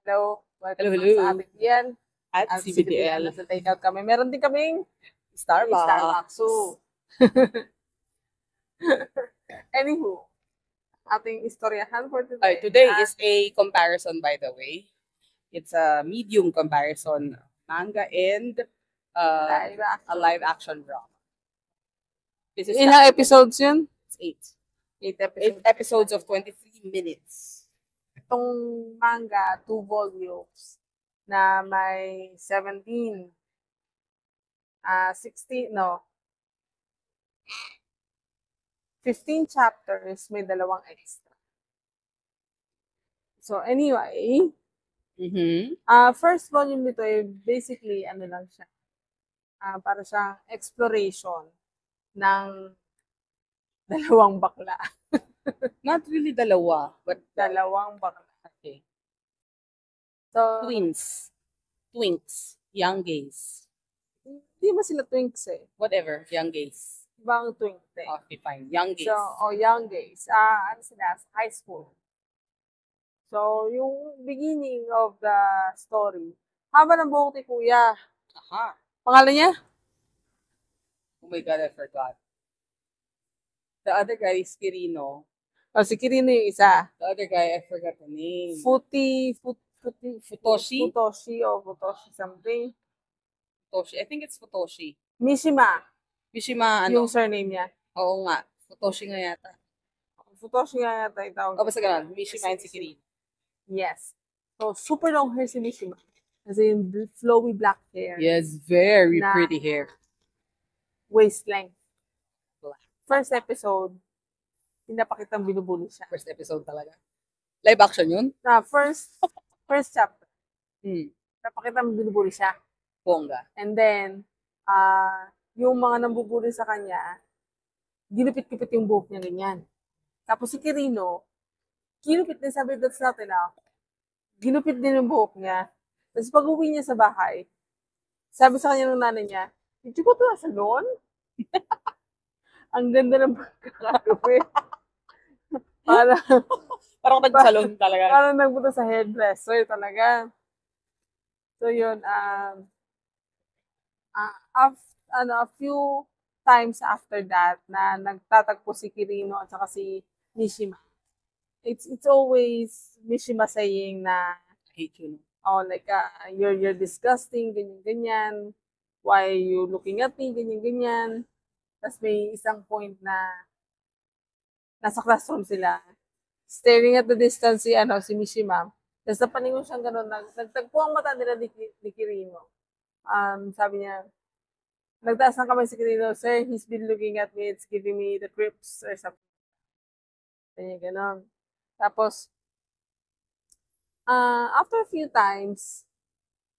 Hello, welcome Hello, back sa hello. ating yan. At At CBTL. nasa takeout kami. Meron din kaming Starbucks. So, anywho, ating istoryahan for today. Today is a comparison, by the way. It's a medium comparison. Manga and Live action. a live action drama. This is Ilang episodes yun? It's eight. 8 episodes. 8 episodes of 23 minutes. Itong manga, 2 volumes na may 16, no, 15 chapters, may 2 extra. So anyway, first volume nito ay basically ano lang siya. Para siyang exploration ng 2 bakla. Not really dalawa, but 2 bakla. okay. So, Twinks. Young gays. hindi ba sila twinks eh? Whatever, young gays. Ibang twink eh. Okay, fine. Young gays. So, young gays. Ano sila? High school. So, yung beginning of the story, haba ng buhok ni Kuya. Aha. Pangalan niya? Oh my God, I forgot. The other guy is Kirino. Si Kirino yung isa. The other guy, I forgot the name. Futoshi Futoshi? or Futoshi something. Futoshi. I think it's Futoshi. Mishima. Mishima, Yung surname niya. Oo nga. Futoshi nga yata. Futoshi nga yata itawag. Basta ganun. Mishima and si Kirino. Yes. So, super long hair si Mishima. As in, flowy black hair. Yes, very pretty hair. Waist length. Black. First episode, pinapakitang binubuli siya. First episode talaga. Live action yun? First chapter. Pinapakitang binubuli siya. Bongga. And then, yung mga nambubuli sa kanya, ginupit-gupit yung buhok niya ganyan. Tapos si Kirino, ginupit din, sabi that's not enough. Ginupit din yung buhok niya. Tapos pag uwi niya sa bahay, sabi sa kanya ng nanay niya, did you go to a salon? Ang ganda ng pagkakagupit. Parang nag-salon talaga. Parang nagpunta sa hairdresser talaga. So yun, a few times after that na nagtatagpo si Kirino at saka si Mishima. It's always Mishima saying na I hate you. Like you're disgusting, ganyan. Why are you looking at me, ganyan. Tapos may isang point na nasa classroom sila. Staring at the distance si Mishima. Tapos napaningon siyang gano'n, nagtagpo ang mata nila ni Kirino. Sabi niya, nagtaas ng kamay si Kirino, sir, he's been looking at me, it's giving me the creeps or something. Ganyan, gano'n. Tapos, after a few times,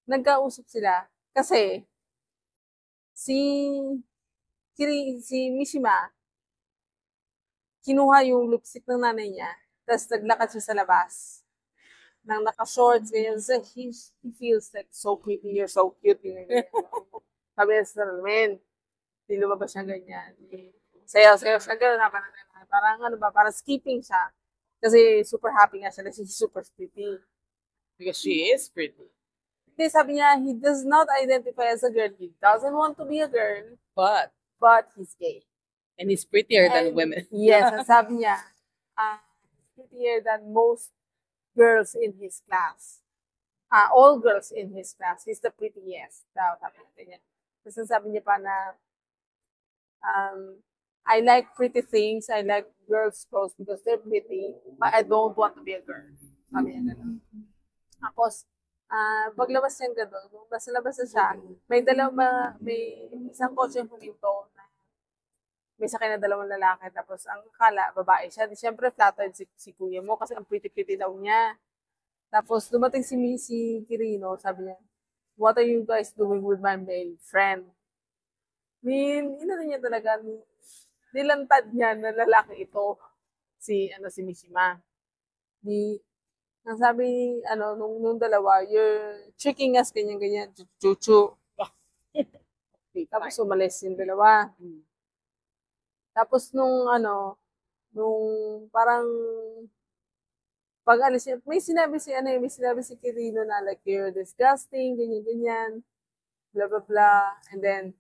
nagkausap sila. Kasi, si Mishima, kinuha yung lipstick ng nanay niya, tapos naglakad siya sa labas. Nang naka-shorts, ganyan. So, he feels like so pretty, you're so cute. Sabi niya sa salamin. Di lumabas siya ganyan. Sayaw siya gano'n. Parang skipping siya. Kasi super happy nga siya na she's super pretty. Because she is pretty. Hindi, sabi niya, he does not identify as a girl. He doesn't want to be a girl. But he's gay. And he's prettier than women. Yes, sabi niya, prettier than most girls in his class. All girls in his class. He's the prettiest. Sabi niya pa na, I like pretty things. I like girls' clothes because they're pretty. But I don't want to be a girl. Sabi niya gano'n. Tapos, paglabas niya gano'n, nung nasa labas na siya, may isang kotse yung puminto na may sakay na 2 lalaki. Tapos, ang akala, babae siya. Di syempre, flattered si kuya mo kasi ang pretty-pretty daw niya. Tapos, dumating si Kirino, sabi niya, what are you guys doing with my male friend? Niya talaga, nilantad niya na lalaki ito, si Mishima. Ang sabi, nung dalawa, you're tricking us, ganyan, chuchu. Tapos, umalis yung dalawa. Tapos, nung parang Pag alis niya, may sinabi si Kirino na like, you're disgusting, ganyan, blah, blah, blah. And then,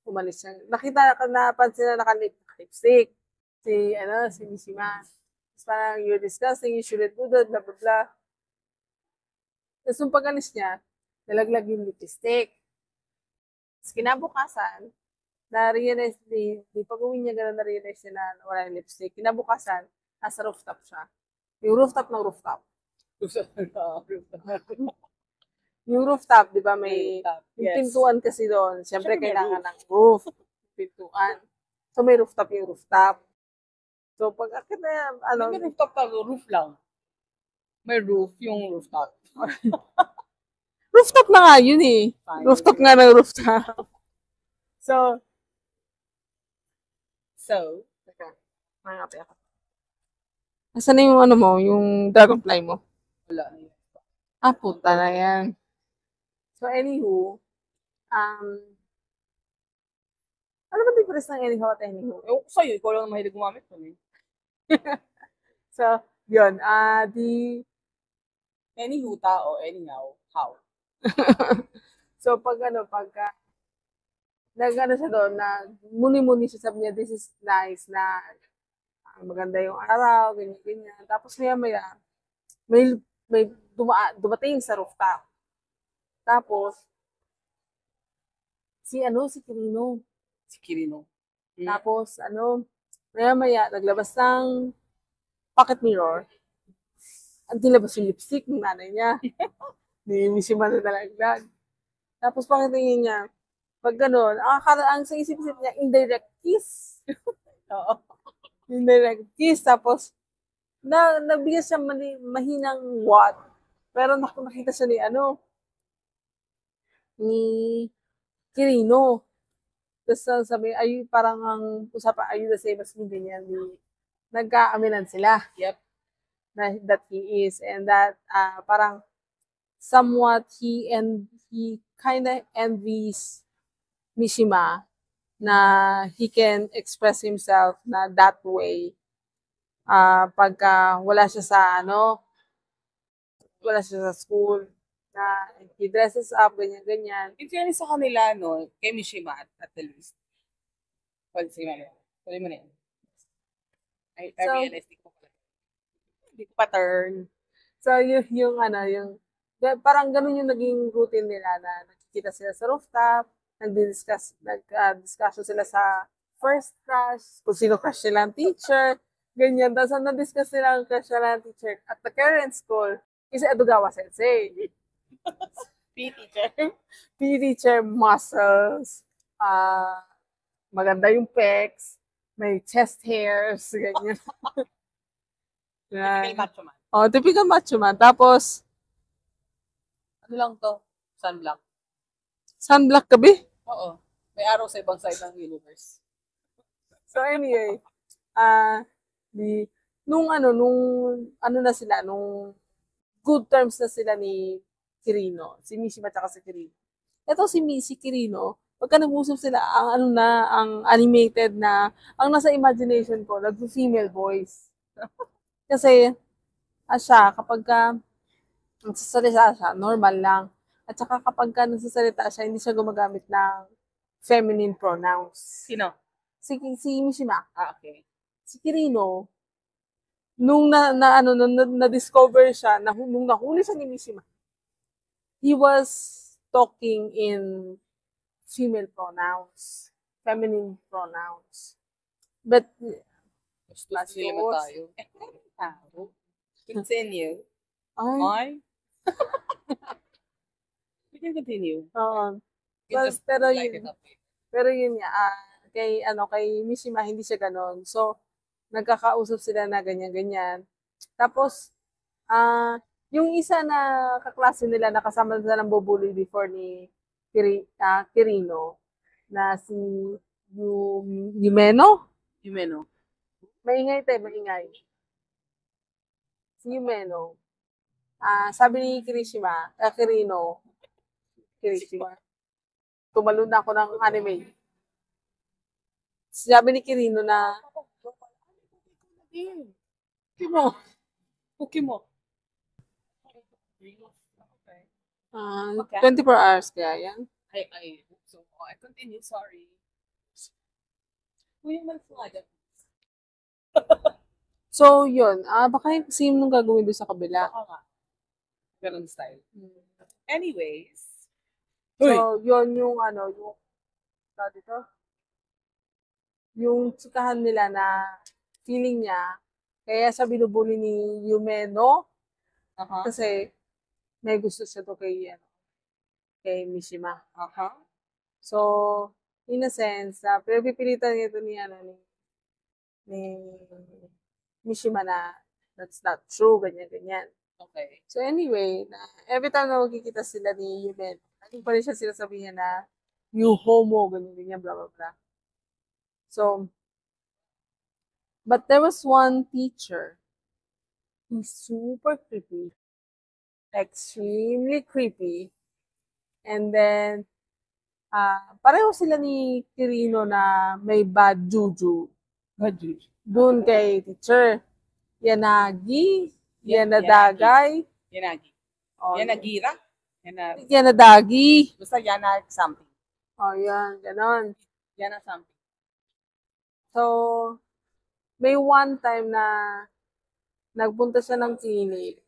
umalis siya. Napansin na naka-lipstick. Si Mishima. Tapos parang, you're disgusting, you shouldn't do that, blah, blah, blah. Tapos nung pag-alis niya, nalaglag yung lipstick. Tapos kinabukasan, na-realize, di pag-uwi niya gano'n na-realize niya na wala yung lipstick. Kinabukasan, nasa rooftop siya. Yung rooftop ng rooftop. Yung rooftop, di ba, may yung Yes. pintuan kasi doon. Siyempre, Siyempre, may kailangan ng roof. Pintuan. So, may rooftop yung rooftop. So, pag akit na, May rooftop pa, roof lang. May roof yung rooftop. rooftop na nga yun eh. Fine. Rooftop nga ng rooftop. So, teka, mangapi ako. Asan na yung ano mo, yung dragonfly mo? Wala. Puta na yan. So, anywho, ano ba difference ng anyhow at anywho? Ewan ko sa'yo, ikaw lang mahilig gumamit nun eh. So, yun, Anywho, tao, anyhow, how? so, pagka, nag-ano siya doon, na muni-muni siya, sabi niya, this is nice, na maganda yung araw, ganyan. Tapos maya, may dumating sa rooftop. Tapos, si Kirino. Si Kirino. Tapos, maya, naglabas ng pocket mirror. Ang nilabas yung lipstick ng nanay niya. Ni Mishima na nalaglag. Tapos, pakitingin niya, pag gano'n, ang sa isip-isip niya, indirect kiss. Oo. Indirect kiss. Tapos, nabigyan siya mahinang what. Pero nakita siya ni Kirino. Tapos sabi, parang ang usapan, are you the same as me? Ganyan. Nagkaaminan sila. Yep. That he is. And that, parang, somewhat, he kind of envies Mishima na he can express himself na that way. Pagka wala siya sa school, na he dresses up, ganyan. In fairness sa kanila, no, kay Mishima at the least. Well, sige mo na yan. I realized, hindi ko pa turn. So, yung parang ganun yung naging routine nila na nakikita sila sa rooftop, nag-discussion sila sa first crush, kung sino crush nila ang teacher, ganyan. Tapos na-discuss nila ang crush nila ang teacher at the current school, is Edogawa Sensei. PE teacher, muscles, maganda yung pecs, may chest hairs, ganyan. Typical macho man. Typical macho man. Tapos, ano lang to? Sunblock. Sunblock ka, be? Oo. May araw sa ibang side ng universe. So anyway, nung good terms na sila ni Kirino, si Mishima at si Kirino. Ito si Kirino, pagka nag-usap sila, ang animated na, ang nasa imagination ko, nag-female voice. Kasi, kapag nagsasalita siya, normal lang. At saka kapag nagsasalita siya, hindi siya gumagamit ng feminine pronouns. Sino? Si Mishima. Okay. Si Kirino, nung na-discover siya, nung nahuli siya ni Mishima, he was talking in female pronouns, feminine pronouns. But, Gusto naman tayo. Continue. Ay. We can continue. Oo. Just Pero light yun, it up. pero yun nga, kay Mishima, hindi siya ganon. So, nagkakausap sila na ganyan-ganyan. Tapos, yung isa na kaklase nila, nakasama na ng bubuli before ni Kirino, na si Yumeno? Yumeno. Maingay. Si Yumeno. Sabi ni Kirino, tumalun na ako ng anime. Sabi ni Kirino na, Cookie mo. Okay. Okay. 24 hours kaya yan. So, I continue, sorry. Kuya man flag. So, yun. Baka yung same nung gagawin doon sa kabila. Baka nga. Ganun style. Anyways. So, yun yung yung dito. Yung tsikahan nila na feeling niya, kaya siya binubuli ni Yumeno Uh-huh. kasi may gusto siya to kay Mishima. Uh-huh. So, in a sense, pinagpipilitan niya ito ni Mishima na that's not true, ganyan. Okay. So anyway, every time na magkikita sila ni Yumen, lagi pa rin siya sinasabi niya na you homo, ganyan, blah, blah, blah. So, but there was one teacher, he's super creepy, extremely creepy, and then, pareho sila ni Kirino na may bad juju dun kay teacher. Yanagi, Yanadagay, Yanagi. oh, Yanagira? Yanadagi. Basta Yana something. Oh, yan, ganon. Yana something. So, may one time na nagpunta siya ng clinic,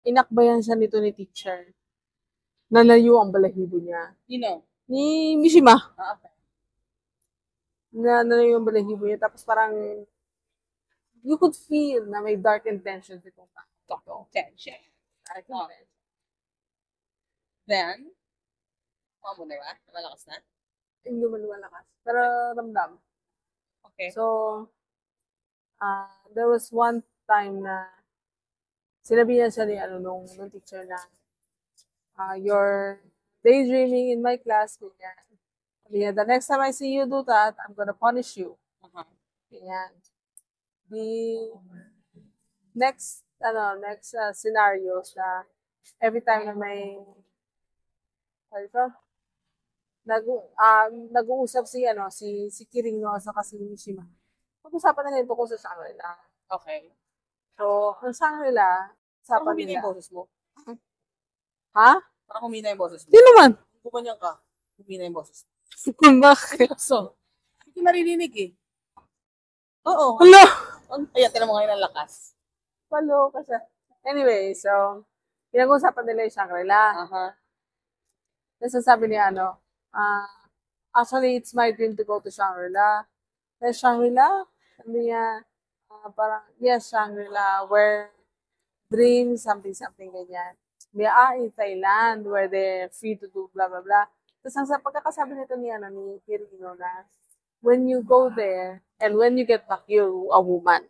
inakbayan siya nito ni teacher. Nalayo ang balahibo niya. Ni Mishima. Okay. Nalayo ang balahibo niya. Tapos parang, you could feel na may dark intentions itong tao. Tension. Dark intentions. Then, mo na ba? Malakas na? Hindi man malakas. Pero ramdam. Okay. So, there was one time na sinabihan siya ni nung teacher na you're daydreaming in my class, ganyan. Sabi niya, the next time I see you do that, I'm gonna punish you. Ganyan. The next scenario sa every time na may nag-uusap si Kirino sa kasi Mishima. Pag-usapan na nito kung sa Shangri-La. Okay. So, ang Shangri-La, usapan humina nila. yung boses mo? Ha? Parang humina yung boses mo. Di naman. Kumanyan ka. Humina yung boses. Bakit? So, hindi naririnig eh. Oo. Hala! Ayan, tinan mo ngayon ang lakas. Palo kasi. Anyway, so, pinag-usapan nila yung Shangri-La. Tapos sabi niya, actually, it's my dream to go to Shangri-La. Then Shangri-La? Sabi niya, parang, yes, Shangri-La, where dreams, something, ganyan. In Thailand, where they're free to do blah, blah, blah. Tapos sa pagkakasabi nito ni Kirino na, when you go there, and when you get back, you're a woman.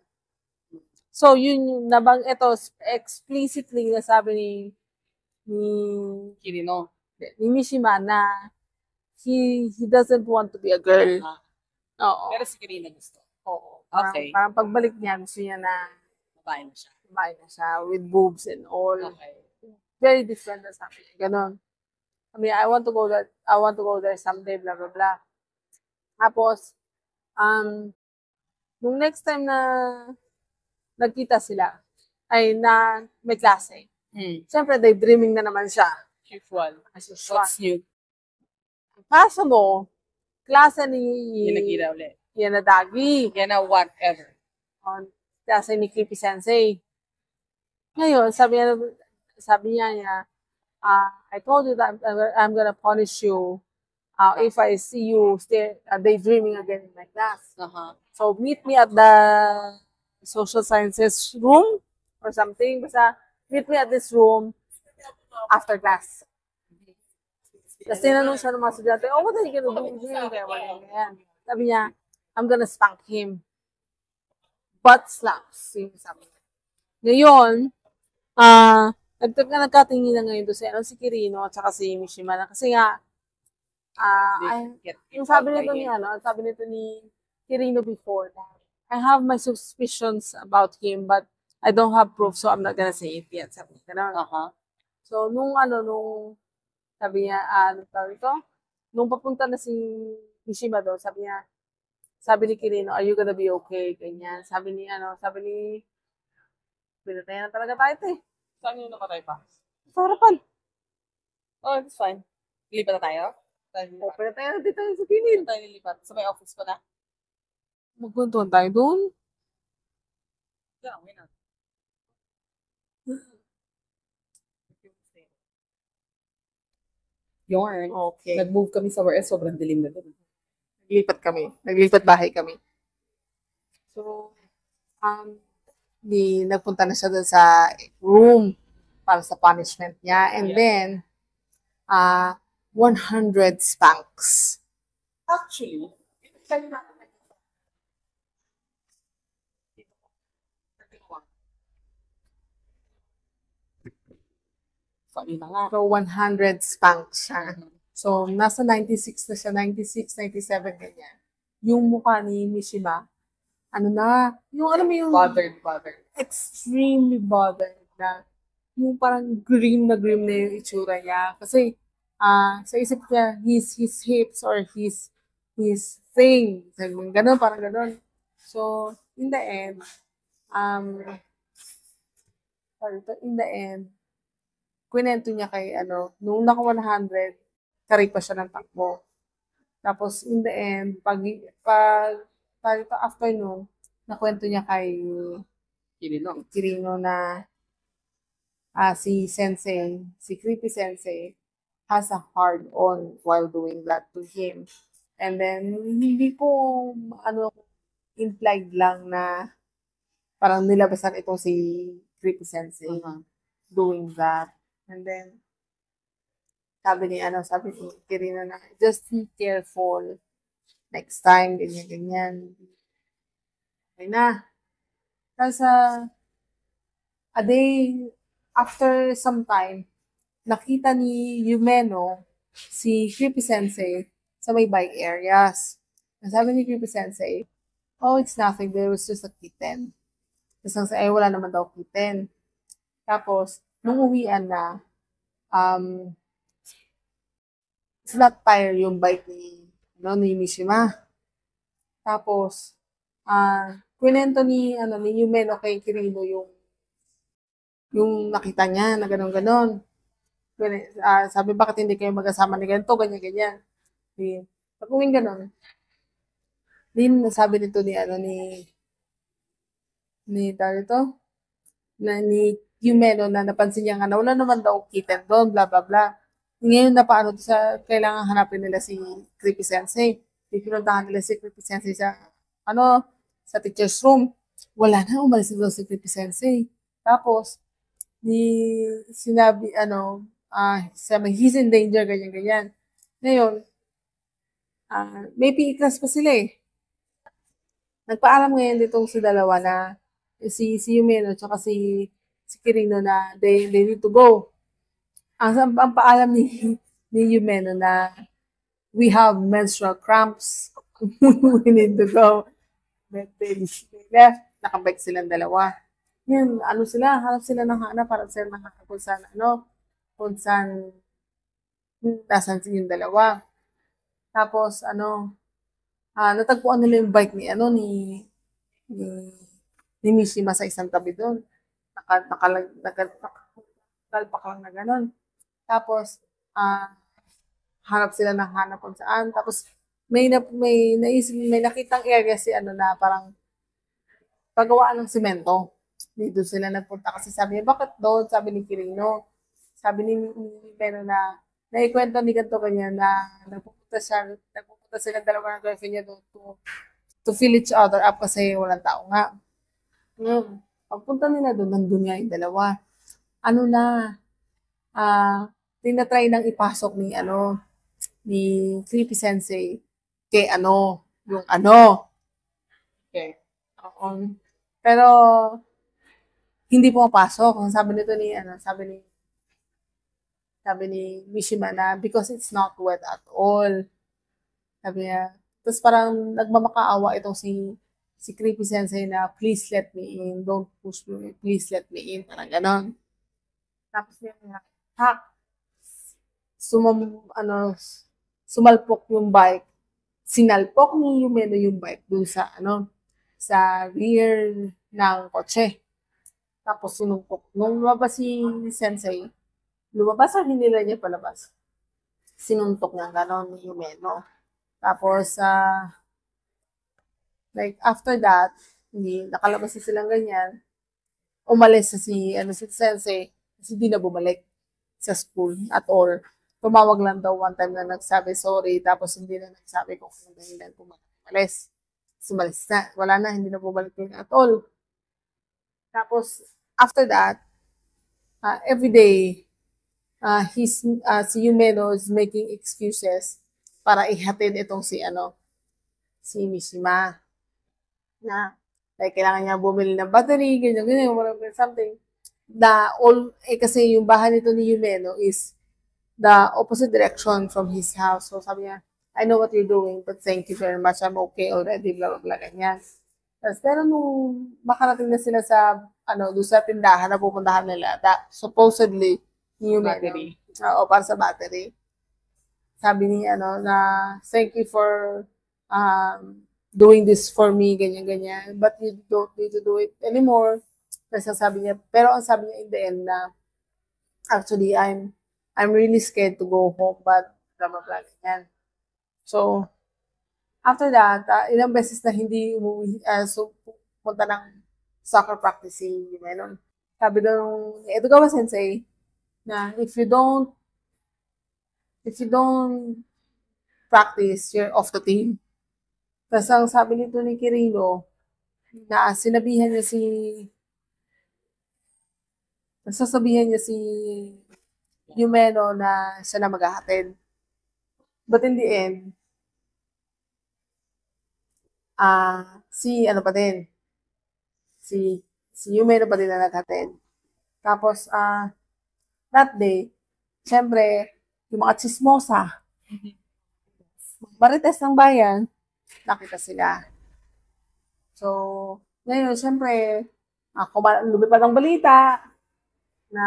So, yun yung ito, explicitly nasabi ni Kirino. Ni Mishima na he doesn't want to be a girl. Oo. Pero si Kirino gusto. Oo. Okay. Parang pagbalik niya, gusto niya na babae na siya with boobs and all. Okay. Very different na sabi niya. Ganon. I mean, I want to go there someday, blah, blah, blah. Tapos, nung next time na nagkita sila, ay na may klase. Siyempre, daydreaming na naman siya. Usual. What's new? Kaso mo, klase ni Yanagira ulit. Yanadagi. Yana whatever. Klase ni Creepy Sensei. Ngayon, sabi niya, I told you that I'm gonna punish you if I see you daydreaming again in my class. So, meet me at the social sciences room or something. Basta, meet me at this room after class. Tapos tinanong siya ng mga estudyante, what are you gonna do? Sabi niya, I'm gonna spank him. Butt slaps. Sabi niya. Ngayon, nagkatingin na ngayon doon si Kirino at saka si Mishima. Kasi nga, yung sabi nito ni Kirino before that, I have my suspicions about him, but I don't have proof, so I'm not gonna say it yet. Sabi niya. So, sabi niya, nung papunta na si Mishima doon, sabi ni Kirino, are you gonna be okay? Ganyan. Sabi ni Pinatay na talaga tayo, te. Saan yung nakatay pa? Sa harapan. Oh, it's fine. Lipat na tayo? O, pinatay na dito sa pinil. Tayo lilipat. Sa may office ko na? Magkwentuhan tayo doon. Yeah, why not? Yarn. Okay. Nag-move kami sa else, sobrang dilim na doon. Naglipat kami. Naglipat bahay kami. So, nagpunta na siya doon sa room para sa punishment niya. And then, 100 spanks. Actually, sorry na nga. So, 100 spanks siya. So, nasa 96 na siya, 96, 97, ganyan. Yung mukha ni Mishima, ano na, yung alam mo yung Bothered. extremely bothered na yung parang grim na yung itsura niya. Kasi, sa isip niya, his hips or his thing. Ganun, parang ganun. So, in the end, kwento niya kay, nung naka 100, kari pa siya ng takbo. Tapos, in the end, after nung, nakwento niya kay Kirino na si Sensei, si Creepy Sensei, has a hard on while doing that to him. And then, hindi po, implied lang na parang nilabasan ito si Creepy Sensei doing that. And then, sabi ni Kirino na, just be careful next time, ganyan. Okay na. Tapos, a day after some time, nakita ni Yumeno si Creepy Sensei sa may bike areas. Sabi ni Creepy Sensei, oh, it's nothing, there was just a kitten. Tapos wala naman daw kitten. Tapos, nung uwian na, flat tire yung bike ni Mishima. Tapos, kwento ni Yumeno kay Kirino yung nakita niya na gano'n. Sabi, bakit hindi kayo mag-asama ni ganito, ganyan. Pag uwing gano'n, sabi nito ni Yumeno na napansin niya nga na wala naman daw kitten doon, bla bla bla. Ngayon na paano sa kailangan hanapin nila si Creepy Sensei. Pinuntahan nila si Creepy Sensei sa teacher's room. Wala na, umalis na daw si Creepy Sensei. Tapos, sinabi, sabi, he's in danger, ganyan. Ngayon, may PE class pa sila eh. Nagpaalam ngayon ditong si dalawa na si Yumeno tsaka si Kirino na they need to go. Ang paalam ni Yumeno na we have menstrual cramps. We need to go. But they left. Nakabike silang dalawa. Yan, hanap sila ng para sila makakapag kung saan nasan yung dalawa. Tapos, natagpuan nila yung bike ni Mishima sa isang tabi doon. Nakalpak lang na gano'n. Tapos, hanap sila kung saan. Tapos, may nakitang area na parang pagawaan ng simento. Dito sila nagpunta kasi sabi niya, bakit doon? Sabi ni Kirino. Sabi ni Pero na naikwento ni ganito kanya na nagpupunta sila dalawa ng girlfriend niya doon to fill each other up kasi walang tao nga. Pagpunta nila doon, nandun nga yung dalawa. Tinatry nang ipasok ni Creepy Sensei kay yung Okay. Pero, hindi pumapasok. Sabi ni Mishima na because it's not wet at all. Sabi niya. Tapos parang nagmamakaawa itong si Creepy Sensei na please let me in. Don't push me. Please let me in. Parang ganon. Tapos niya sumalpok yung bike. Sinalpok ni Yumeno yung bike dun sa rear ng kotse. Tapos sinungkok. Nung lumabas si Sensei, lumabas or hindi na niya palabas? Sinuntok niya gano'n ni Yumeno. Tapos, like, after that, hindi, nakalabas na silang ganyan, umalis na si Sensei, kasi hindi na bumalik sa school at all. Tumawag lang daw one time na nagsabi sorry, tapos hindi na nagsabi kung ano dahilan kung bakit umalis. Sumalis na. Wala na, hindi na bumalik yun at all. Tapos, after that, every day, si Yumeno is making excuses para ihatid itong si Mishima. Na, like, kailangan niya bumili ng battery, ganyan, whatever, something. Kasi yung bahay nito ni Yumeno is the opposite direction from his house. So, sabi niya, I know what you're doing, but thank you very much. I'm okay already, blah, blah, blah, ganyan. Tapos, pero nung makarating na sila sa, doon sa tindahan na pupuntahan nila, supposedly, ni Yumeno, para sa battery. Sabi niya, na, thank you for, doing this for me, ganyan, but you don't need to do it anymore. Kasi sabi niya, pero ang sabi niya in the end na, actually, I'm really scared to go home, but blah, blah, blah, ganyan. So, after that, ilang beses na hindi umuwi, punta ng soccer practice si Yumeno. Sabi daw ni Edogawa Sensei, na if you don't practice, you're off the team. Tapos ang sabi nito ni Kirino, na nasasabihan niya si Yumeno na siya na maghahatid. But in the end, si Yumeno pa din na naghatid. Tapos, that day, syempre, yung mga chismosa, marites ng bayan, nakita sila. So, ngayon, syempre, lumipad ng balita na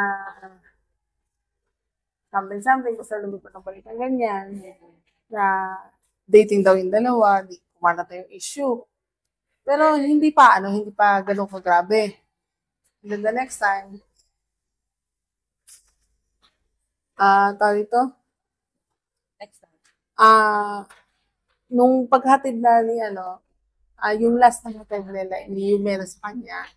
something, kasi lumipad ng balita ganyan, na dating daw yung dalawa, di kumalat na yung issue. Pero hindi pa ganun kagrabe. And then the next time, tawag ito, nung paghatid na ni yung last na hatid nila, ni Yumeno sa kanya,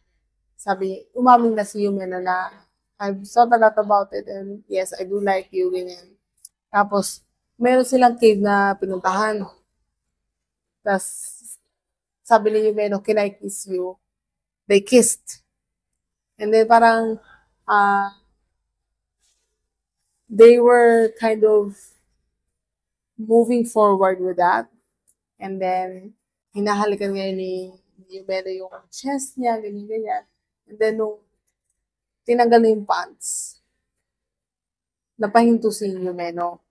sabi, umamin na si Yumeno na, I've thought a lot about it and yes, I do like you, ganyan. Tapos, meron silang cave na pinuntahan. Tapos, sabi ni Yumeno, can I kiss you? They kissed. And then parang, they were kind of moving forward with that. And then, hinahalikan ngayon ni Yumeno yung chest niya, ganyan. And then, nung tinanggal na yung pants, napahinto si Yumeno.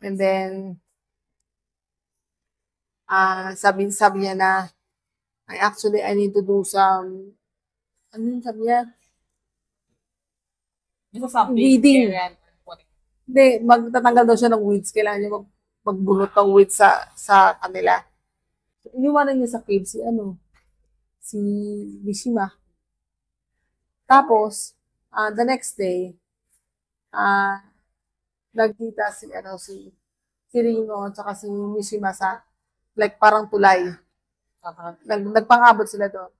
And then, sabi niya na, I need to do some, ano yung sabi niya? Weeding. Hindi, magtatanggal daw siya ng weeds. Kailangan niya magbunot ng weeds sa kanila. Iniwanan niya sa cave si Mishima. Tapos, the next day, nagkita si Kirino at saka si Mishima sa, like, parang tulay. Nagpangabot sila doon.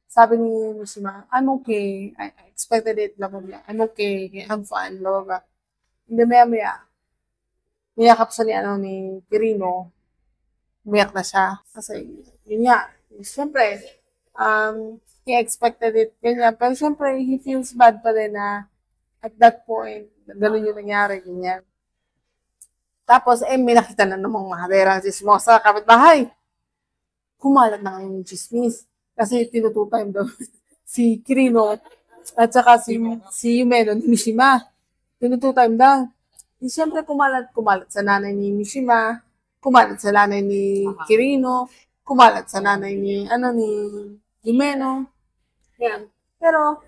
Sabi ni Mishima, I'm okay. I expected it, blah, blah, blah. I'm okay. I'm fine, blah, blah, blah. Hindi maya, niyakap siya ni Kirino. Umiyak na siya. Kasi, yun nga, siyempre, he expected it, ganyan. Pero siyempre, he feels bad pa rin na at that point, ganun yung nangyari, ganyan. Tapos, may nakita na namang mahaderang chismosa, kapitbahay. Kumalat na ngayon yung chismis. Kasi tinututime daw si Kirino at saka si Yumeno ni Mishima. Tinututime daw. Siyempre, kumalat sa nanay ni Mishima, kumalat sa nanay ni Kirino, kumalat sa nanay ni Yumeno. Yan. Pero,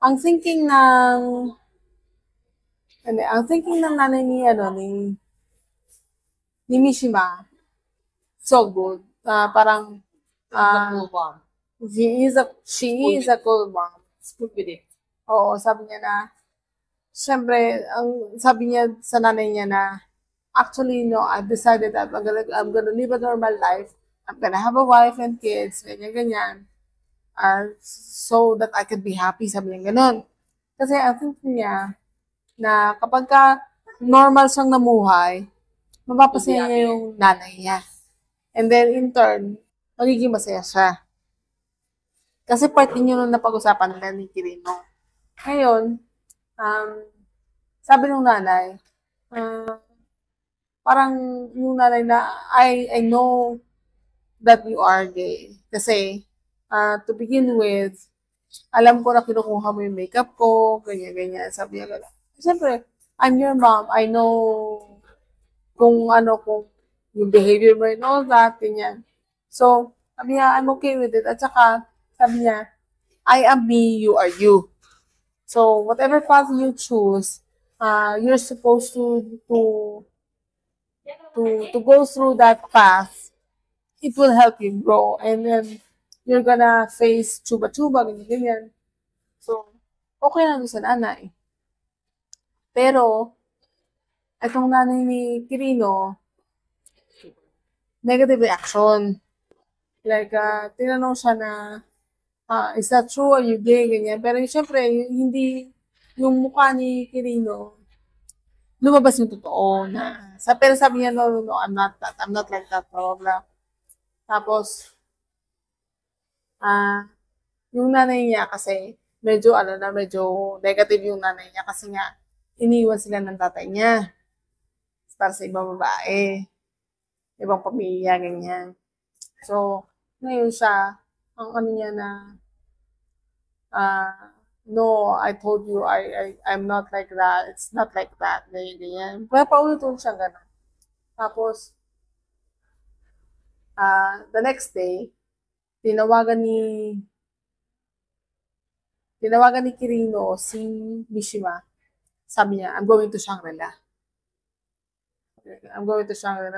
ang thinking ng nanay ni Mishima, so good. Parang, Ah, Cool bomb. she is a cool mom. School with it. Oo, sabi niya na, syempre, sabi niya sa nanay niya na, actually, no, I've decided that I'm gonna live a normal life. I'm gonna have a wife and kids, ganyan. So that I could be happy, sabi niya ganun. Kasi I think niya na kapag ka normal siyang namuhay, mapapasaya niya yung nanay niya. And then in turn, magiging masaya siya. Kasi part din yun nung napag-usapan nila ni Kirino. Ngayon, sabi ng nanay, parang yung nanay na, I know that you are gay. Kasi, to begin with, alam ko na kinukuha mo yung makeup ko, ganyan. Sabi niya gano'n. Siyempre, I'm your mom. I know kung yung behavior mo and all that, ganyan. So, sabi niya, I'm okay with it. At saka, sabi niya, I am me, you are you. So, whatever path you choose, you're supposed to go through that path. It will help you grow. And then, you're gonna face chuba-chuba, ganyan. So, okay lang sa nanay. Pero, itong nanay ni Kirino, negative reaction. Like, tinanong siya na, is that true? Are you gay? Ganyan. Pero syempre, hindi, yung mukha ni Kirino, lumabas yung totoo na, pero sabi niya, no, I'm not that. I'm not like that, blah, blah. Tapos, yung nanay niya kasi, medyo negative yung nanay niya kasi nga, iniwan sila ng tatay niya para sa ibang babae, ibang pamilya, ganyan. So, ngayon siya, ang ano niya na, no, I told you, I'm not like that, it's not like that, ganyan. Kaya paulit-ulit siya gano'n. Tapos, the next day, tinawagan ni Kirino si Mishima. Sabi niya, I'm going to Shangri-La.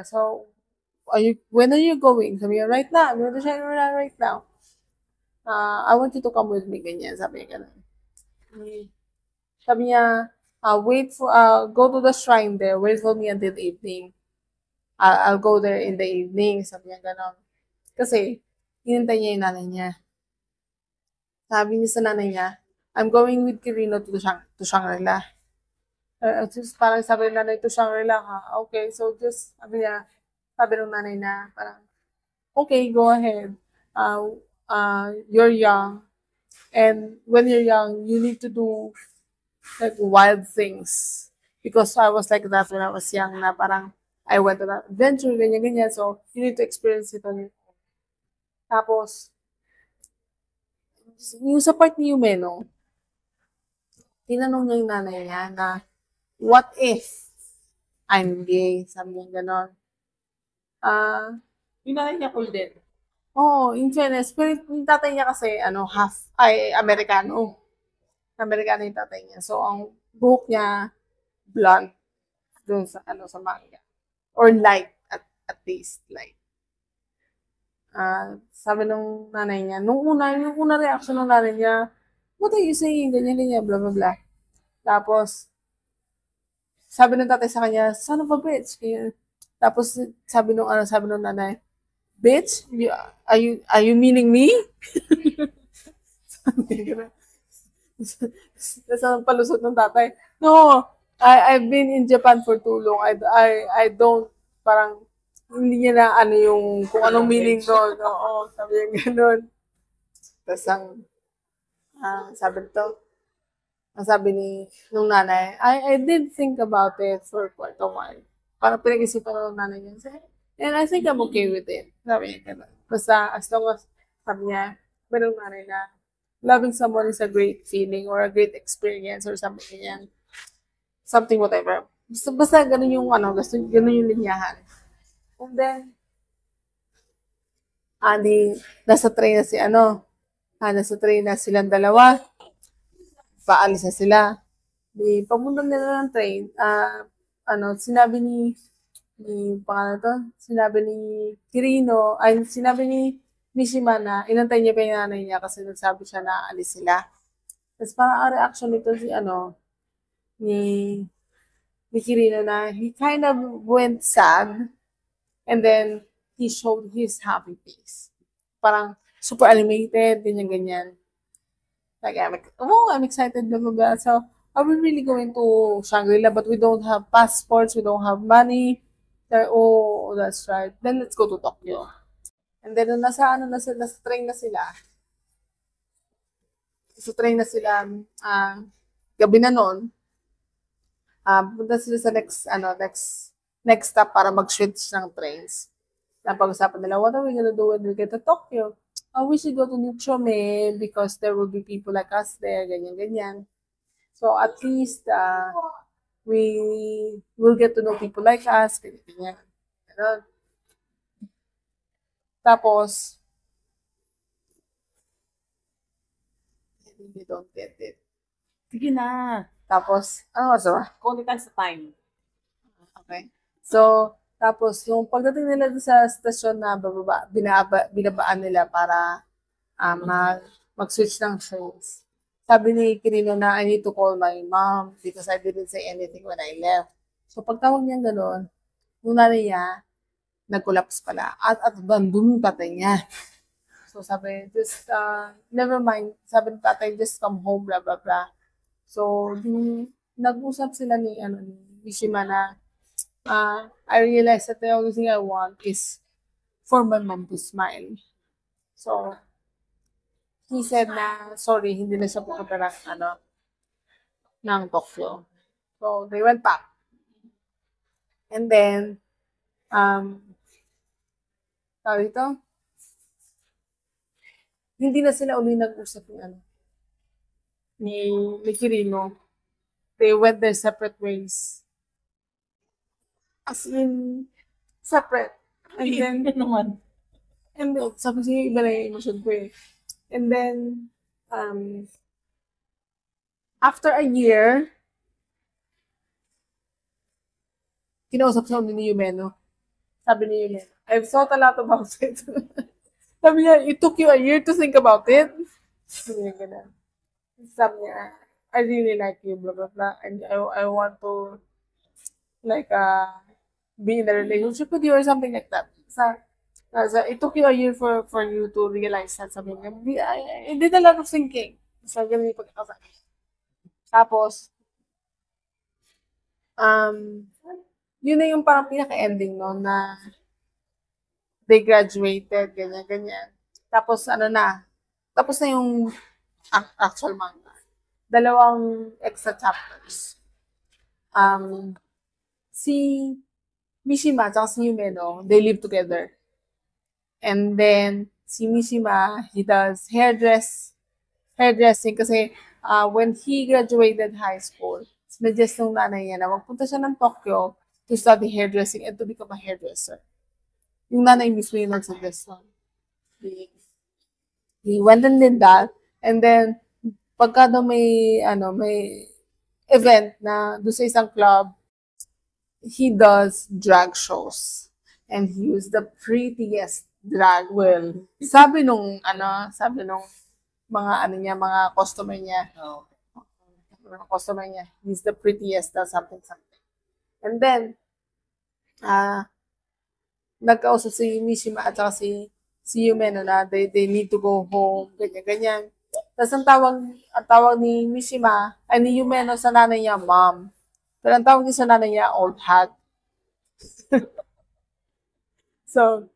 So, when are you going? Sabi niya, right now. I'm going to Shangri-La right now. I want you to come with me, ganyan. Sabi niya, ganun. Sabi niya, go to the shrine there. Wait for me until evening. I'll go there in the evening. Sabi niya, ganun. Kasi, hinintay niya yung nanay niya. Sabi niya sa nanay niya, I'm going with Kirino to Shangri-La. Just parang sabi ng nanay, to Shangri-La ha. Okay, so just, sabi ng nanay na, parang, okay, go ahead. You're young. And when you're young, you need to do like wild things. Because I was like that when I was young na parang I went on an adventure, ganyan. So, you need to experience it on your own. Tapos, yung sa part ni Yumeno, tinanong niya yung nanay niya na, what if I'm gay? Sabi niya gano'n. Yung nanay niya cool din. Oo, in fairness, pero yung tatay niya kasi, Amerikano. Amerikano yung tatay niya. So, ang buhok niya, blonde, dun sa manga. Or light, at least, light. Sabi nung nanay niya, yung una reaction ng nanay niya, what are you saying? Ganyan, blah, blah, blah. Tapos, sabi ng tatay sa kanya, son of a bitch. Tapos, sabi nung nanay, bitch? Are you meaning me? Tapos ang palusot ng tatay, no, I've been in Japan for too long. I don't, parang, hindi niya na yung, kung anong meaning doon. Oo, sabi niya gano'n. Tapos nung nanay, I did think about it for quite a while. Parang pinag-isipan ng nanay niya. And I think I'm okay with it. Sabi niya gano'n. Basta, as long as, sabi niya, merong nanay na, loving someone is a great feeling or a great experience or something yan. Something whatever. Basta ganun yung ganun yung linyahan. And then, nasa train na silang dalawa. Paalis na sila. Pamunta nila ng train, sinabi ni Kirino, sinabi ni Mishima na, inantay niya pa yung nanay niya kasi nagsabi siya na alis sila. Tapos parang ang reaction nito si ni, ni Kirino na he kind of went sad and then he showed his happy face. Parang super animated, ganyan-ganyan. Like, I'm excited, blah, blah, blah. So, are we really going to Shangri-La? But we don't have passports, we don't have money. Oh, that's right. Then let's go to Tokyo. And then, nung nasa train na sila, gabi na noon, punta sila sa next stop para mag-switch ng trains. Napag-usapan nila, what are we gonna do when we get to Tokyo? Oh, we should go to Nichome because there will be people like us there, ganyan-ganyan. So, at least, we will get to know people like us, ganyan-ganyan. Tapos, they don't get it. Sige na. Tapos, ano oras ba? Konti tayo sa time. Okay. So, tapos, yung pagdating nila sa stasyon na binabaan nila para mag-switch ng trains. Sabi ni Kirino na I need to call my mom because I didn't say anything when I left. So, pagtawag niya gano'n, yung nanay niya, nag-collapse pala. At bandun tatay niya. So, sabi, just, never mind. Sabi ni tatay, just come home, blah, blah, blah. So, nag-usap sila ni Mishima na, I realized that the only thing I want is for my mom to smile. So, he said na, sorry, hindi na siya pupunta ng Tokyo. So, they went back. And then, tawag ito, hindi na sila uli nag-usap ni Kirino. They went their separate ways. As in, separate. And then, and then, sabi siya, iba na yung emotion ko eh. And then, after a year, kinausap siya ni Yumeno. Sabi ni Yumeno, I've thought a lot about it. Sabi niya, it took you a year to think about it. Sabi niya ganun. Sabi niya, I really like you, blah, blah, blah. And I want to, like, be in a relationship with you or something like that. So, it took you a year for you to realize that. Sabi niya, I did a lot of thinking. Sabi niya, pagkakasabi. Tapos, yun na yung parang pinaka-ending no, na they graduated, ganyan-ganyan. Tapos, tapos na yung actual manga. 2 extra chapters. Si Mishima at si Yumeno, they live together. And then, si Mishima, he does hairdressing kasi when he graduated high school, suggest ng nanay niya na magpunta siya ng Tokyo to study hairdressing and to become a hairdresser. Yung nanay mismo yung nag-suggest nun. He went and did that. And then, pagka daw may event na doon sa isang club, he does drag shows. And he was the prettiest drag. Well, sabi nung mga customer niya, he's the prettiest, something. And then, nagkausap si Mishima at saka si Yumeno na they need to go home, ganyan-ganyan. Tapos ang tawag ni Mishima, ay ni Yumeno sa nanay niya, mom. Pero ang tawag niya sa nanay niya, old hat. So,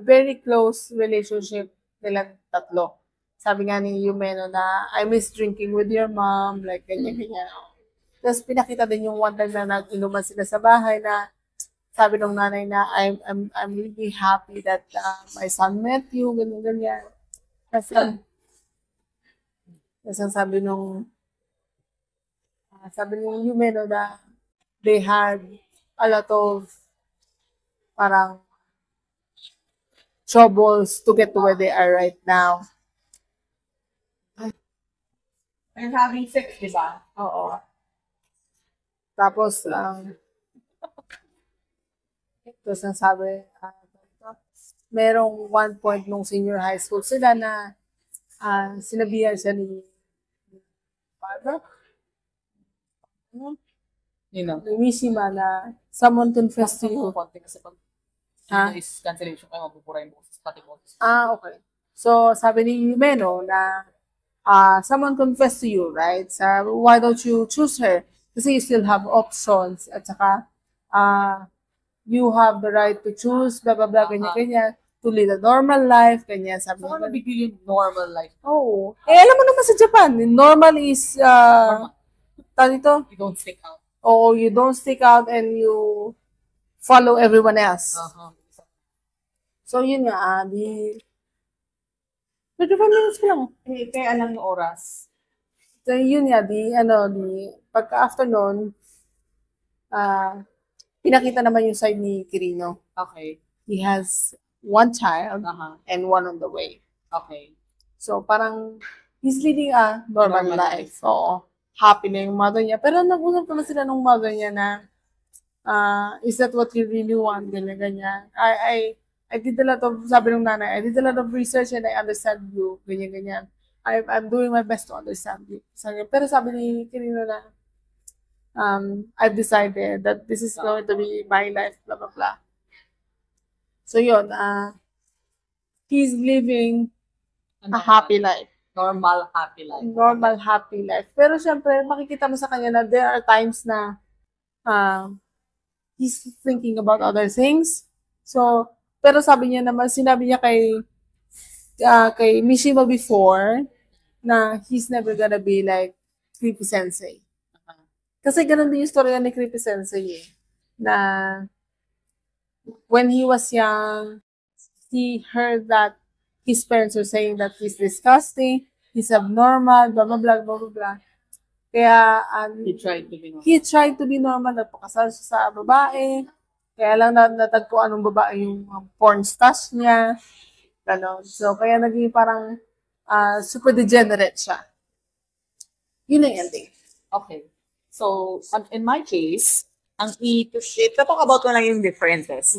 very close relationship nilang tatlo. Sabi nga ni Yumeno na, I miss drinking with your mom, like ganyan-ganyan. Tapos pinakita din yung one time na nag-inuman sila sa bahay na sabi ng nanay na I'm really happy that my son met you, ganyan-ganyan. Tapos sabi nung Yumeno na they had a lot of parang troubles to get to where they are right now. And having sex, di ba? Oo. Tapos, tapos ang sabi, merong one point nung senior high school sila na sinabihan siya ni father, You know. ni Mishima na someone confessed to you. Konti kasi pag Ha? is cancellation kayo, mapupura yung boses, pati boses. Okay. So, sabi ni Yumeno na someone confessed to you, right? So, why don't you choose her? Kasi you still have options. At saka, you have the right to choose, blah, blah, blah, ganyan-ganyan. To lead a normal life, ganyan. Sabi So, ano niya. bigil yung normal life? Oo. Alam mo naman sa Japan, normal is, tawag ito? You don't stick out. Oh, you don't stick out and you follow everyone else. So, yun nga, 35 minutes pa lang. Kaya lang yung oras. So, yun nga, pagka-after nun, pinakita naman yung side ni Kirino. Okay. He has one child and one on the way. Okay. So, parang, he's leading a normal life. Oo. Happy na yung mother niya. Pero nag-usap naman sila nung mother niya na, is that what you really want? Ganyan-ganyan. I did a lot of, sabi ng nanay, I did a lot of research and I understand you. Ganyan-ganyan. I'm doing my best to understand you. Pero sabi ni Kirino na, I've decided that this is going to be my life, blah, blah, blah. So, yun, he's living a happy life. Normal, happy life. Normal, happy life. Pero syempre, makikita mo sa kanya na there are times na he's thinking about other things. So, pero sabi niya naman, sinabi niya kay Mishima before na he's never gonna be like Creepy Sensei. Kasi ganun din yung story ni Creepy Sensei na when he was young, he heard that his parents were saying that he's disgusting, he's abnormal, blah, blah, blah, blah, blah, blah. Kaya, He tried to be normal. He tried to be normal. Nagpakasal siya sa babae. Kaya lang natagpuan ng babae yung porn stash niya. Ganon. So, kaya naging parang super degenerate siya. Yun ang ending. Okay. So, in my case, talk about ko lang yung differences.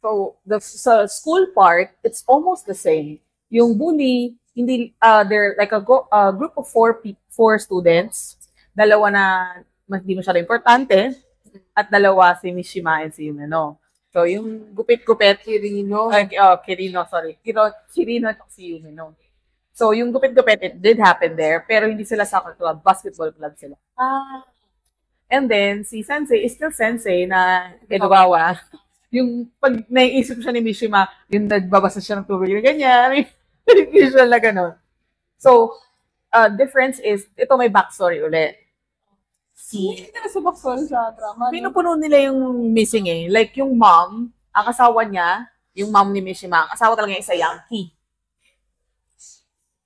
So, sa school part, it's almost the same. Yung bully, hindi, they're like a group of four students. Dalawa na hindi masyado importante. At dalawa si Mishima and si Yumeno. So, yung gupit-gupit, Kirino, sorry. Kirino at si Yumeno. So, yung gupit-gupit, it did happen there, pero hindi sila soccer club, basketball club sila. And then, si Sensei is still Sensei na Edogawa. Yung pag naiisip siya ni Mishima, yung nagbabasa siya ng tubig na ganyan, usual na gano'n. So, difference is, ito may backstory ulit. Hindi na sa backstory sa drama. Pinupuno nila yung missing eh. Like yung mom, ang asawa niya, yung mom ni Mishima, ang asawa talaga isa Yankee.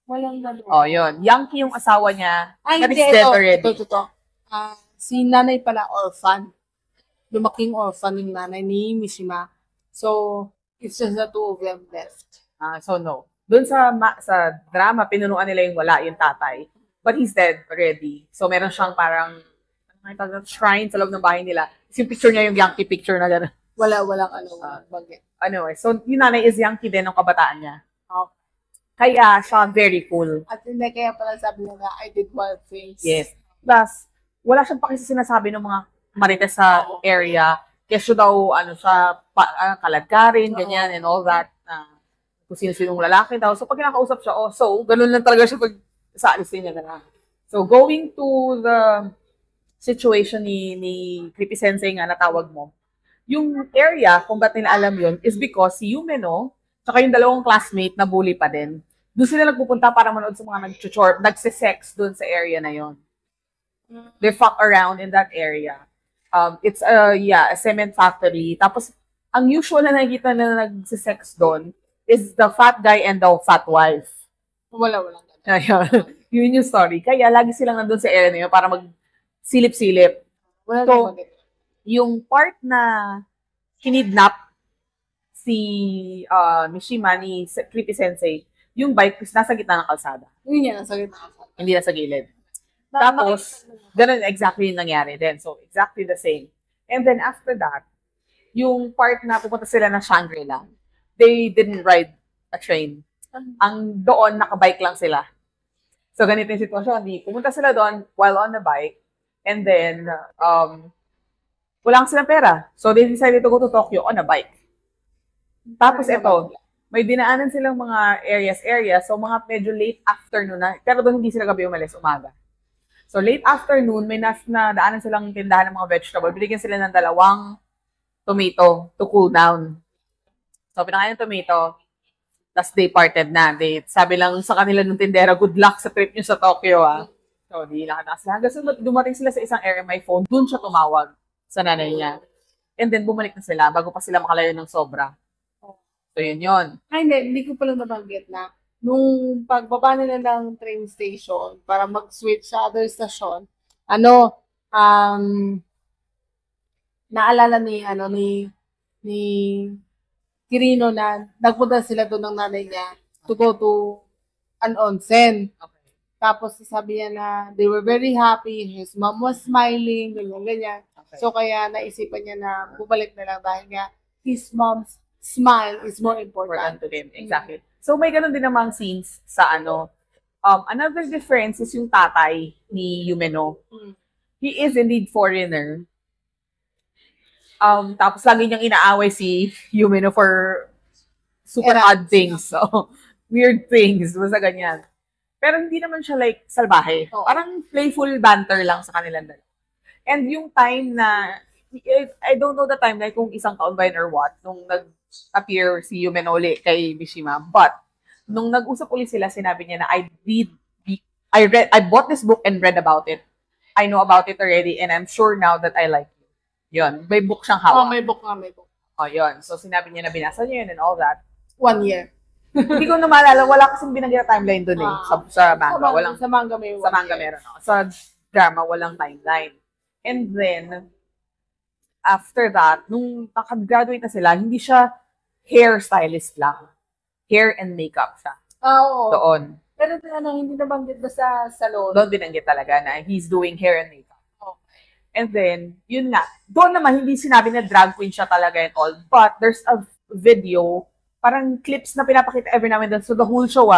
Walang gano'n. Oh, yun. Yankee yung asawa niya. Ay, that hindi, is dead already. Ito. Si nanay pala, orphan. Lumaking orphan yung nanay ni Mishima. So, it's just the two of them left. So, no. Doon sa drama, pinunuan nila yung wala, yung tatay. But he's dead already. So, meron siyang parang shrine sa loob ng bahay nila. Yung picture niya, yung Yankee picture na gano'n. Walang bagay. Anyway, so yung nanay is Yankee din ng kabataan niya. Kaya siya very cool. At hindi kaya pala sabi nila, I did wild things. Yes. Plus, wala siyang pakisa sinasabi ng mga marites sa area. Kesyo daw, kaladkarin, ganyan, and all that. Kung sino-sinong lalaki daw. So, pag kinakausap siya, so, ganun lang talaga siya pag sa alisin niya na lang. So, going to the situation ni Creepy Sensei nga natawag mo, yung area, kung ba't nila alam yun, is because si Yumeno, tsaka yung dalawang classmate na bully pa din, doon sila nagpupunta para manood sa mga nagsisex doon sa area na yon. They fuck around in that area. It's a cement factory. Tapos, ang usual na nakikita na nagsisex doon is the fat guy and the fat wife. Walang. Yun yung story. Kaya lagi silang nandun sa area na yun para silip-silip. So, yung part na kinidnap si Mishima ni Creepy Sensei, yung bike is nasa gitna ng kalsada. Yun yan, nasa gitna. Hindi nasa gilid. Tapos, ganun exactly yung nangyari din. So, exactly the same. And then after that, yung part na pupunta sila ng Shangri-La, they didn't ride a train. Ang doon, nakabike lang sila. So, ganito yung sitwasyon. Pumunta sila doon while on the bike. And then, wala silang pera. So, they decided to go to Tokyo on a bike. Tapos ito, may dinaanan silang mga areas. So, mga medyo late afternoon na. Pero doon hindi sila gabi umalis, umaga. So, late afternoon, may nadaanan silang tindahan ng mga vegetable. Binigyan sila ng 2 tomato to cool down. So, pinakain ng tomato. Tapos they parted na. Sabi lang sa kanila ng tindera, good luck sa trip nyo sa Tokyo, ah. So, di nakataas lang. Hanggang dumating sila sa isang area, may phone. Doon siya tumawag sa nanay niya. And then, bumalik na sila bago pa sila makalayo ng sobra. So, yun. Ay, hindi ko pala nabanggit na nung pagbaba nila ng train station para mag-switch sa other station, naalala ni Kirino na nagpunta sila doon ng nanay niya to go to an onsen. Okay. Tapos sabi niya na they were very happy, his mom was smiling, ganyan. Okay. So kaya naisipan niya na bumalik na lang dahil nga his mom's smile is more important. To him. Exactly. So, may ganun din namang scenes sa another difference is yung tatay ni Yumeno. He is indeed foreigner. Tapos lagi niyang inaaway si Yumeno for super odd things. So, weird things. Basta ganyan. Pero hindi naman siya like salbahe. Oh. Parang playful banter lang sa kanilang dalawa. And yung time na, I don't know the time, like kung isang taon ba yun or what, nung nag-appear si Yumeno uli kay Mishima. But, nung nag-usap ulit sila, sinabi niya na I bought this book and read about it. I know about it already and I'm sure now that I like it. Yun. May book siyang hawak. May book. Oh, yun. So, sinabi niya na binasa niya yun and all that. 1 year. Hindi ko na maalala. Wala kasing binanggit na timeline doon eh. Sa manga. Sa manga may 1 Sa manga year. meron. No? Sa drama, walang timeline. And then, after that, nung nakagraduate na sila, hindi siya hairstylist lang. Hair and makeup siya. Oo. Doon. Pero hindi nabanggit ba sa salon? Doon binanggit talaga na he's doing hair and makeup. Okay. And then, yun nga. Doon naman, hindi sinabi na drag queen siya talaga and all. But there's a video, parang clips na pinapakita every now and then. So the whole show,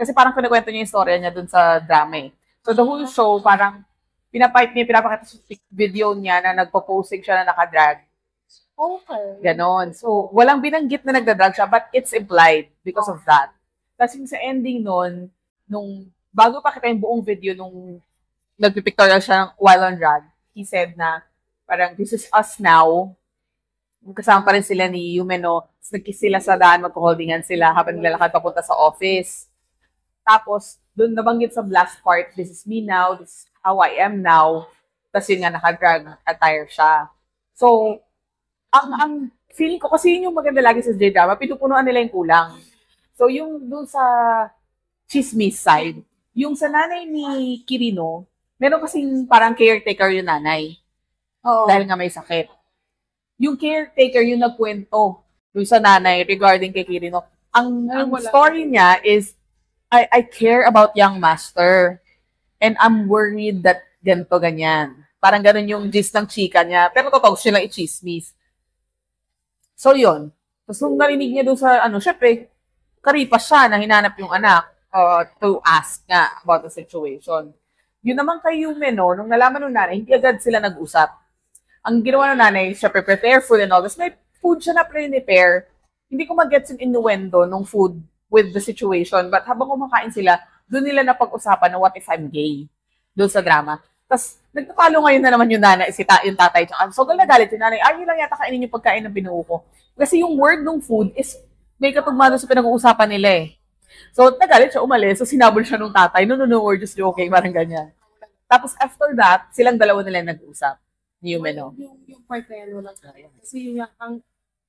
kasi parang pinakwento niya yung storya niya doon sa drama eh. So the whole show, parang pinapakita sa video niya na nagpo-posing siya na nakadrag. Okay. Ganon. So, walang binanggit na nagdadrag siya, but it's implied because of that. Tapos yung sa ending nun, nung bago pa kita yung buong video nung nagpipictorial siya while on drag, he said na parang this is us now. Kasama pa rin sila ni Yumeno. Nagkiss sila sa daan, magko-holdingan sila habang nilalakad papunta sa office. Tapos, doon nabanggit sa last part, this is me now, this is how I am now. Tapos yun nga, nakadrag attire siya. So, ang feeling ko, kasi yun yung maganda lagi sa J-drama, pinupunuan nila yung kulang. So, yung dun sa chismis side, yung sa nanay ni Kirino, meron kasing parang caretaker yung nanay. Oo. Dahil nga may sakit. Yung caretaker yung nagkwento dun sa nanay regarding kay Kirino. Ang story niya is, I care about young master. And I'm worried that ganito, ganyan. Parang ganun yung gist ng chika niya. Pero totoo silang i-chismis. So, yun. Tapos nung narinig niya doon sa, syempre, karipas siya na hinanap yung anak to ask nga about the situation. Yun naman kay Yumeno, nung nalaman ng nanay, hindi agad sila nag-usap. Ang ginawa ng nanay, siya prepare food and all this. May food siya na prepare. Hindi ko mag-gets yung innuendo ng food with the situation. But habang kumakain sila, doon nila napag-usapan na what if I'm gay doon sa drama. Tapos, nagtatalo ngayon na naman yung nanay, yung tatay. So, galit yung nanay, ayaw lang yata kainin yung pagkain ng binuo ko. Kasi yung word ng food is may katugma doon sa pinag-uusapan nila eh. So, nagalit siya, umalis. So, sinabol siya nung tatay, no, we're just joking, parang ganyan. Tapos, after that, silang dalawa nila nag-usap. Ni Yumeno. Yung part na yan, walang kaya. Kasi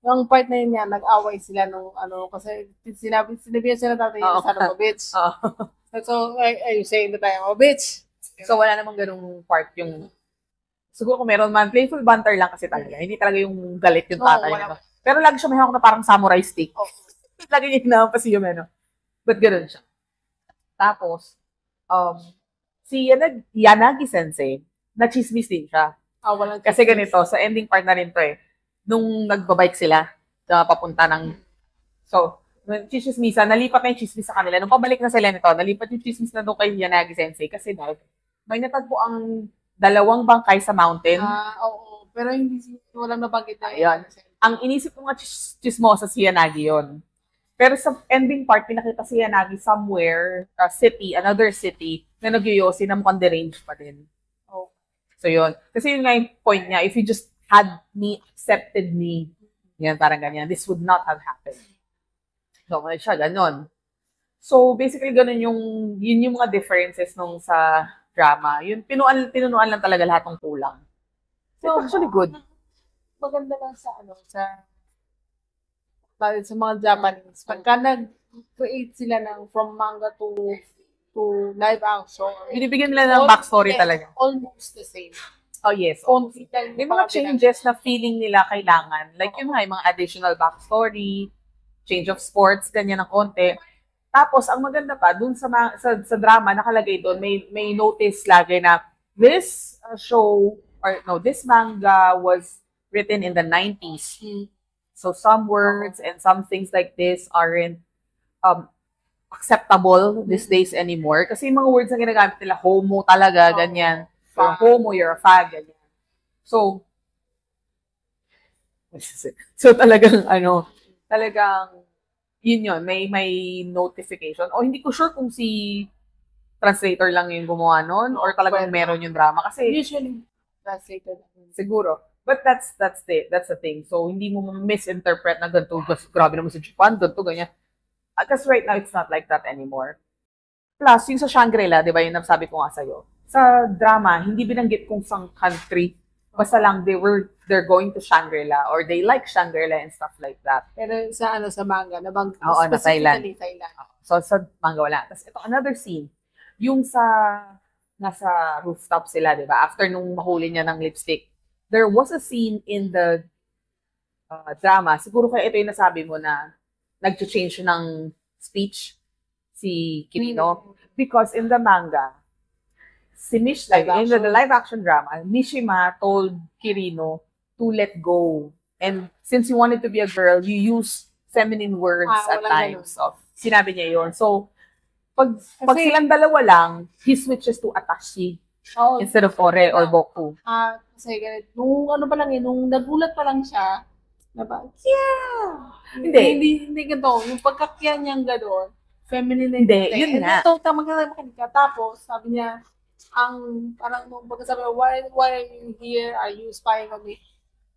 yung part na yun yan, nag-away sila nung kasi sinabihan sila tatay yung sana mo, bitch. So, are you saying that I am a bitch? So, wala namang ganung part yung, siguro kung meron man, playful banter lang kasi talaga. Hindi talaga yung galit yung tatay. Pero lagi siya may hawak na parang samurai stick. Lagi niya hinahamon pa si Yumeno. But gano'n siya. Tapos, si Yanagi Sensei, na-chismis din siya. Kasi ganito, sa ending part na rin to eh. Nung nagbabike sila, papunta ng So, chismisa, nalipat na yung chismis sa kanila. Nung pabalik na sila nito, nalipat yung chismis na doon kay Yanagi Sensei kasi daw, may natagpo ang dalawang bangkay sa mountain. Oo. Pero hindi, walang nabanggit na Ayun. Ang inisip ko nga chismosa si Yanagi yon. Pero sa ending part, pinakita si Yanagi somewhere, another city, na nagyoyosi na mukhang deranged pa din. Oh. So yun. Kasi yun nga yung point niya, if you just had me, accepted me, yan, parang ganyan, this would not have happened. So, siya, ganon. So, basically, ganon yun yung mga differences nung sa drama. Yun, pinunuan lang talaga lahat ng kulang. So, actually good. Maganda lang sa mga Japanese. Pagka nag-create sila from manga to live action, Binibigyan nila ng backstory talaga. Almost the same. Oh, yes. Konti lang May mga changes na feeling nila kailangan. Like yun nga, yung mga additional backstory, change of sports, ganyan ng konti. Tapos, ang maganda pa, dun sa drama, nakalagay doon, may notice lagi na this this manga was written in the 90s. So, some words and some things like this aren't acceptable these days anymore. Kasi yung mga words na ginagamit nila, homo talaga, ganyan. So, homo, you're a fag, ganyan. So talagang yun, may notification. O hindi ko sure kung si translator lang yung gumawa nun or talagang meron yung drama. Kasi usually, translator lang. Siguro. But that's the thing. So, hindi mo misinterpret na ganito, grabe naman sa Japan, ganito, ganyan. Because right now, it's not like that anymore. Plus, yung sa Shangri-La, di ba, yung nasabi ko nga sa'yo, sa drama, hindi binanggit kung sang country. Basta lang, they're going to Shangri-La or they like Shangri-La and stuff like that. Pero sa manga, Oo, na Thailand. Thailand. So, sa manga wala. Tapos, ito, another scene. Yung nasa rooftop sila, di ba? After nung mahuli niya ng lipstick, there was a scene in the drama. Siguro kaya ito yung nasabi mo na nag-change ng speech si Kirino. Because in the manga, in the live action drama, Mishima told Kirino to let go. And since you wanted to be a girl, you use feminine words at times. So, sinabi niya yun. So, pag silang dalawa lang, he switches to Atashi instead of Ore or Boku. Kasi ganit, nung nagulat pa lang siya, hindi ganito. Yung pagkakya niyang gano'n, feminine hindi, yun nga. Ito, tamang ka. Tapos, sabi niya, parang nung pagkasabi, why are you here? Are you spying on me?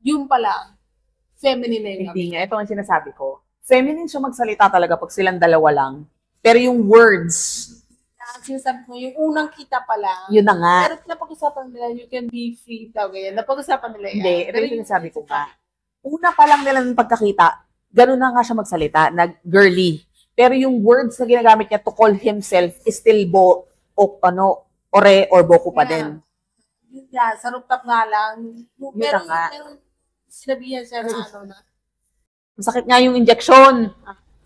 Yung pala, feminine na yun. Hindi nga, ito ang sinasabi ko. Feminine siya magsalita talaga pag silang dalawa lang. Pero yung words, sinasabi ko, yung unang kita pa lang, yun na nga. pero napag-usapan nila, you can be free daw, ganyan. Napag-usapan nila yan. Hindi, ito yung sinasabi ko nga. Una pa lang nila ng pagkakita, ganun na nga siya magsalita, girly. Pero yung words na ginagamit niya to call himself is still Ore or Boku pa din. Yeah, sa rooftop nga lang. Pero sinabihan siya na masakit nga yung injection.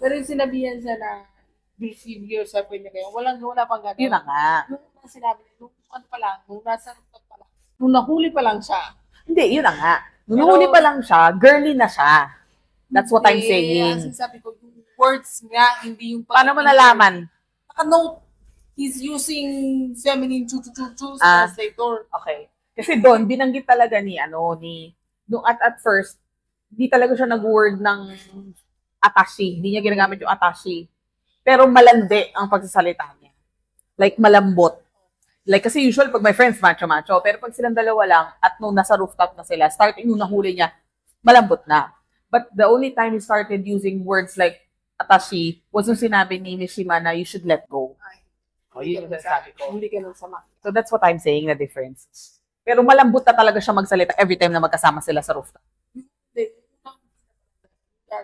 Pero yung sinabihan siya na deceive yourself when you're wala pang gano'n. Yun na nga. Nung sinabi, nung nasa rooftop pa lang, nung nahuli pa lang siya. Hindi, yun na nga. Nung nahuli pa lang siya, girly na siya. That's what I'm saying. Sinasabi ko, yung words nga, hindi yung paano mo nalaman? Naka-note. He's using feminine translator. Okay. Kasi doon, binanggit talaga nung at first, hindi talaga siya nag-word ng atashi. Hindi niya ginagamit yung atashi. Pero malandi ang pagsasalita niya. Like, malambot. Like, kasi usual, pag my friends, macho-macho. Pero pag silang dalawa lang, at nung nasa rooftop na sila, starting nung nahuli niya, malambot na. But the only time he started using words like atashi was nung sinabi ni Mishima na you should let go. Yun yung sabi ko. Hindi ka nang sama. So that's what I'm saying, the difference. Pero malambot na talaga siya magsalita every time na magkasama sila sa rooftop.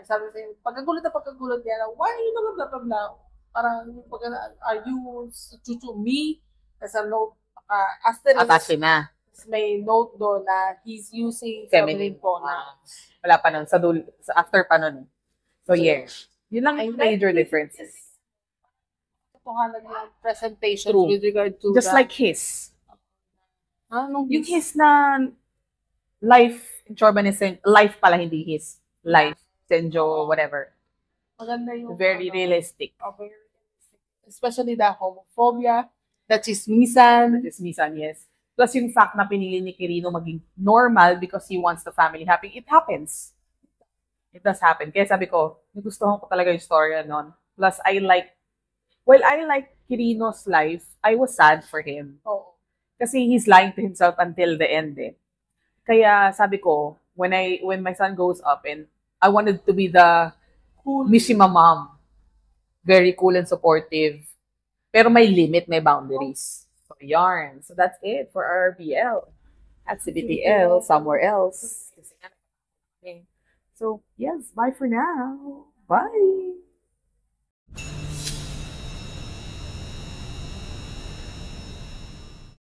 Sabi sa'yo, pagkagulat niya, why are you blah, blah, blah? Parang, are you chuchu me? As a note, asterisk. Atashi na. May note doon na he's using feminine pronouns. Wala pa nun. After pa nun. So, yeah. Yun lang yung major differences. Ito nga lang yung presentation True. with regard to just that. like his. Yung his na life, in Chorban is life pala, hindi his. Life, Senjo, whatever. Maganda yung Very realistic. very realistic. Especially the homophobia, the chismisan. Dismissan, yes. Plus yung fact na pinili ni Kirino maging normal because he wants the family happy, it happens. It does happen. Kaya sabi ko, nagustuhan ko talaga yung story nun. Plus, I like Kirino's life, I was sad for him. Oo. Kasi he's lying to himself until the end eh. Kaya sabi ko, when my son goes up and I wanted to be the Cool. Mishima mom. Very cool and supportive. Pero may limit, may boundaries. So, yarn. So, that's it for our BL. At CBTL, somewhere else. So, yes, bye for now. Bye.